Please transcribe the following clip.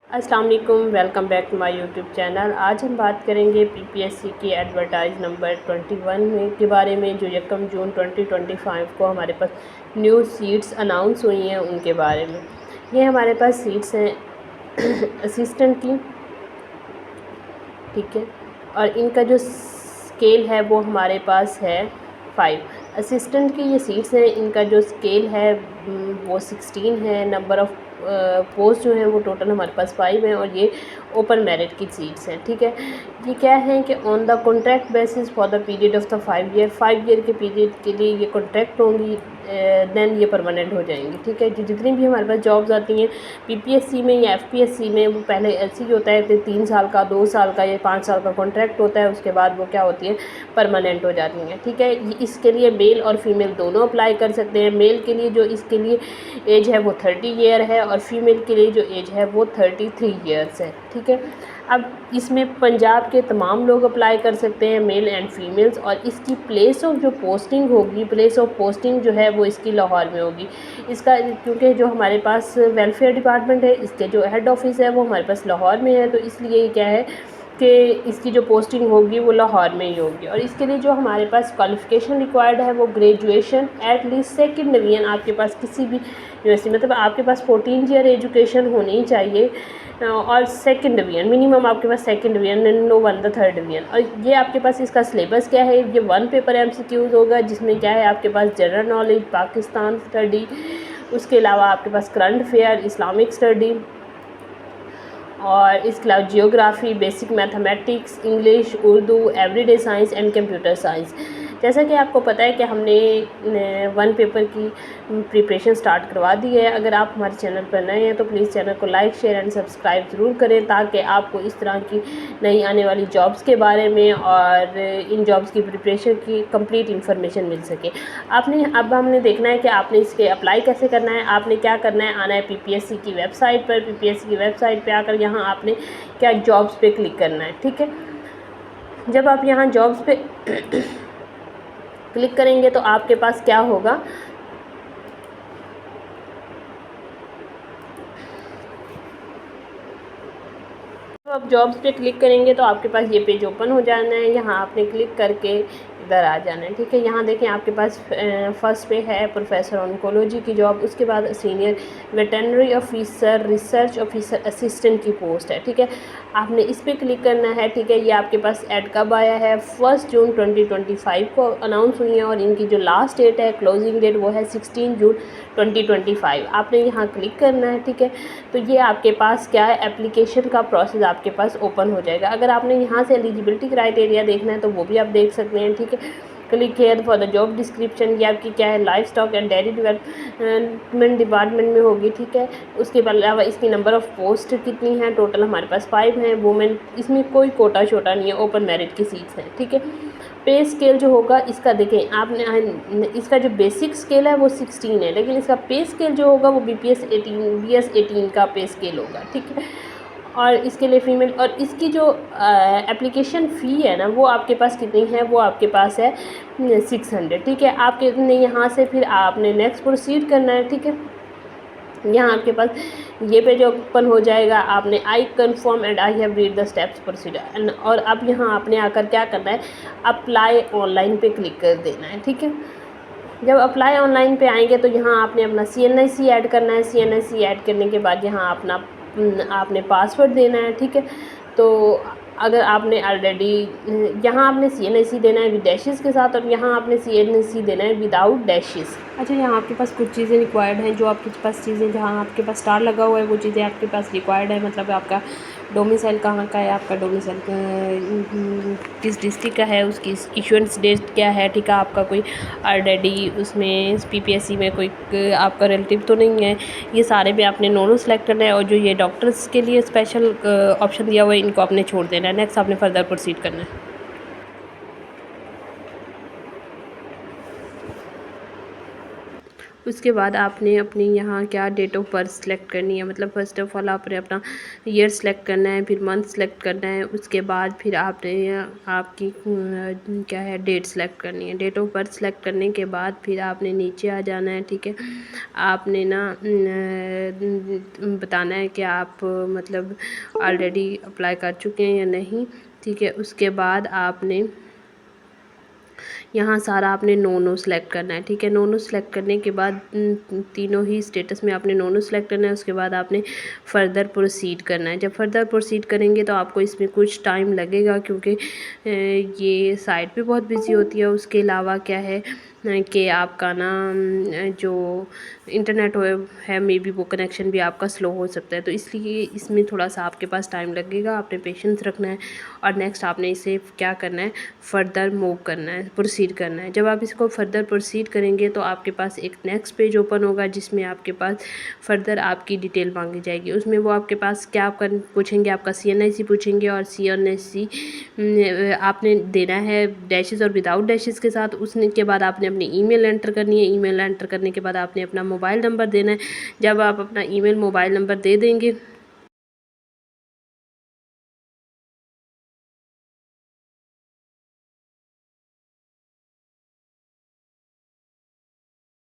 अस्सलाम वालेकुम, welcome back to my YouTube channel. आज हम बात करेंगे पीपीएससी की एडवर्टाइज नंबर 21 में के बारे में, जो 1 जून 2025 को हमारे पास न्यू सीट्स अनाउंस हुई हैं उनके बारे में। ये हमारे पास सीट्स हैं असिस्टेंट की, ठीक है, और इनका जो स्केल है वो हमारे पास है 5। असिस्टेंट की ये सीट्स हैं, इनका जो स्केल है वो 16 है। नंबर ऑफ़ पोस्ट जो हैं वो टोटल हमारे पास 5 हैं, और ये ओपन मेरिट की सीट्स हैं, ठीक है। ये क्या है कि on the contract basis for the period of the 5 year के पीरियड के लिए ये कॉन्ट्रैक्ट होंगी, देन ये परमानेंट हो जाएंगी, ठीक है। जो जितनी भी हमारे पास जॉब्स आती हैं पीपीएससी में या एफपीएससी में, वो पहले ऐसे ही होता है कि 3 साल का, 2 साल का या 5 साल का कॉन्ट्रैक्ट होता है, उसके बाद वो क्या होती है, परमानेंट हो जाती हैं, ठीक है। इसके लिए मेल और फीमेल दोनों अप्लाई कर सकते हैं। मेल के लिए जो इसके लिए एज है वो 30 ईयर है, और फीमेल के लिए जो एज है वो 33 ईयर्स है, ठीक है। अब इसमें पंजाब के तमाम लोग अप्लाई कर सकते हैं, मेल एंड फीमेल्स, और इसकी प्लेस ऑफ जो पोस्टिंग होगी, प्लेस ऑफ पोस्टिंग जो है वो इसकी लाहौर में होगी। इसका क्योंकि जो हमारे पास वेलफेयर डिपार्टमेंट है, इसके जो हेड ऑफिस है वो हमारे पास लाहौर में है, तो इसलिए क्या है कि इसकी जो पोस्टिंग होगी वो लाहौर में ही होगी। और इसके लिए जो हमारे पास क्वालिफ़िकेशन रिक्वायर्ड है वो graduation at least second division आपके पास किसी भी यूनिवर्सिटी, मतलब आपके पास 14 ईयर एजुकेशन होनी चाहिए, और सेकंड डिवीज़न मिनिमम आपके पास second division, no one the third division. और ये आपके पास इसका सिलेबस क्या है, ये 1 पेपर एमसीक्यूज़ होगा, जिसमें क्या है आपके पास जनरल नॉलेज, पाकिस्तान स्टडी, उसके अलावा आपके पास करंट अफेयर, इस्लामिक स्टडी, और इसके अलावा geography, basic mathematics, English, Urdu, everyday science and computer science. जैसा कि आपको पता है कि हमने 1 पेपर की प्रिपरेशन स्टार्ट करवा दी है। अगर आप हमारे चैनल पर नए हैं तो प्लीज़ चैनल को लाइक, शेयर एंड सब्सक्राइब ज़रूर करें, ताकि आपको इस तरह की नई आने वाली जॉब्स के बारे में और इन जॉब्स की प्रिपरेशन की कंप्लीट इन्फॉर्मेशन मिल सके। अब हमने देखना है कि आपने इसके अप्लाई कैसे करना है। आपने क्या करना है, आना है पीपीएससी की वेबसाइट पर। पीपीएससी की वेबसाइट पर आकर यहाँ आपने क्या जॉब्स पे क्लिक करना है, ठीक है। जब आप यहाँ जॉब्स पे क्लिक करेंगे तो आपके पास क्या होगा, तो आप जॉब्स पे क्लिक करेंगे तो आपके पास ये पेज ओपन हो जाना है। यहाँ आपने क्लिक करके इधर आ जाना है, ठीक है। यहाँ देखें आपके पास फर्स्ट पे है प्रोफेसर ऑन्कोलॉजी की जॉब, उसके बाद senior veterinary officer, research officer assistant की पोस्ट है, ठीक है। आपने इस पर क्लिक करना है, ठीक है। ये आपके पास ऐड कब आया है, 1 जून 2025 को अनाउंस हुई है, और इनकी जो लास्ट डेट है, क्लोजिंग डेट, वो है 16 जून 2025। आपने यहाँ क्लिक करना है, ठीक है। तो ये आपके पास क्या है, एप्लीकेशन का प्रोसेस आपके पास ओपन हो जाएगा। अगर आपने यहाँ से एलिजिबिलिटी क्राइटेरिया देखना है तो वो भी आप देख सकते हैं, ठीक है। Click here for the job description, ये आपकी क्या है, life stock and dairy development department में होगी, ठीक है। उसके अलावा इसकी नंबर ऑफ़ पोस्ट कितनी है, टोटल हमारे पास 5 हैं। वुमेन, इसमें कोई कोटा छोटा नहीं है, ओपन मेरिट की सीट्स हैं, ठीक है। पे स्केल जो होगा इसका देखें आपने, इसका जो बेसिक स्केल है वो 16 है, लेकिन इसका पे स्केल जो होगा वो BS 18 का पे स्केल होगा, ठीक है। और इसके लिए फ़ीमेल, और इसकी जो एप्लीकेशन फ़ी है ना, वो आपके पास कितनी है, वो आपके पास है 600, ठीक है। आपके यहाँ से फिर आपने नेक्स्ट प्रोसीड करना है, ठीक है। यहाँ आपके पास ये पेज ओपन हो जाएगा। आपने I confirm and I have read the steps procedure, और अब यहाँ आपने आकर क्या करना है, अप्लाई ऑनलाइन पे क्लिक कर देना है, ठीक है। जब अप्लाई ऑनलाइन पे आएंगे तो यहाँ आपने अपना CNIC ऐड करना है। CNIC ऐड करने के बाद यहाँ आपने पासवर्ड देना है, ठीक है। तो अगर आपने ऑलरेडी, यहाँ आपने CNIC देना है विद डैशेस के साथ, और यहाँ आपने CNIC देना है विदाउट डैशेस। अच्छा, यहाँ आपके पास कुछ चीज़ें रिक्वायर्ड हैं, जो आपके पास चीज़ें जहाँ आपके पास स्टार लगा हुआ है वो चीज़ें आपके पास रिक्वायर्ड है। मतलब आपका डोमिसाइल कहाँ का है, आपका डोमिसाइल किस डिस्ट्रिक्ट का है, उसकी इशुएंस डेट क्या है, ठीक है। आपका कोई ऑलरेडी उसमें पीपीएससी में कोई आपका रिलेटिव तो नहीं है, ये सारे भी आपने नो सेलेक्ट करना है। और जो ये डॉक्टर्स के लिए स्पेशल ऑप्शन दिया हुआ है, इनको आपने छोड़ देना है। नेक्स्ट आपने फर्दर प्रोसीड करना है। उसके बाद आपने अपनी यहाँ क्या डेट ऑफ बर्थ सेलेक्ट करनी है, मतलब फ़र्स्ट ऑफ़ ऑल आपने अपना ईयर सेलेक्ट करना है, फिर मंथ सेलेक्ट करना है, उसके बाद फिर आपने आपकी क्या है डेट सेलेक्ट करनी है। डेट ऑफ बर्थ सेलेक्ट करने के बाद फिर आपने नीचे आ जाना है, ठीक है। आपने ना बताना है कि आप मतलब ऑलरेडी अप्लाई कर चुके हैं या नहीं, ठीक है। उसके बाद आपने यहाँ सारा आपने नो सेलेक्ट करना है, ठीक है। नो सेलेक्ट करने के बाद तीनों ही स्टेटस में आपने नो सेलेक्ट करना है। उसके बाद आपने फ़र्दर प्रोसीड करना है। जब फर्दर प्रोसीड करेंगे तो आपको इसमें कुछ टाइम लगेगा, क्योंकि ये साइट भी बहुत बिजी होती है। उसके अलावा क्या है कि आपका ना जो इंटरनेट है मे बी वो कनेक्शन भी आपका स्लो हो सकता है, तो इसलिए इसमें थोड़ा सा आपके पास टाइम लगेगा। आपने पेशेंस रखना है और नेक्स्ट आपने इसे क्या करना है, फ़र्दर मूव करना है, प्रोसीड करना है। जब आप इसको फर्दर प्रोसीड करेंगे तो आपके पास एक नेक्स्ट पेज ओपन होगा, जिसमें आपके पास फ़र्दर आपकी डिटेल मांगी जाएगी। उसमें वो आपके पास क्या पूछेंगे, आपका CNIC पूछेंगे, और CNIC आपने देना है डैशेस और विदाउट डैशेस के साथ। उसने के बाद आपने अपनी ईमेल एंटर करनी है। ईमेल एंटर करने के बाद आपने अपना मोबाइल नंबर देना है। जब आप अपना ईमेल मोबाइल नंबर दे देंगे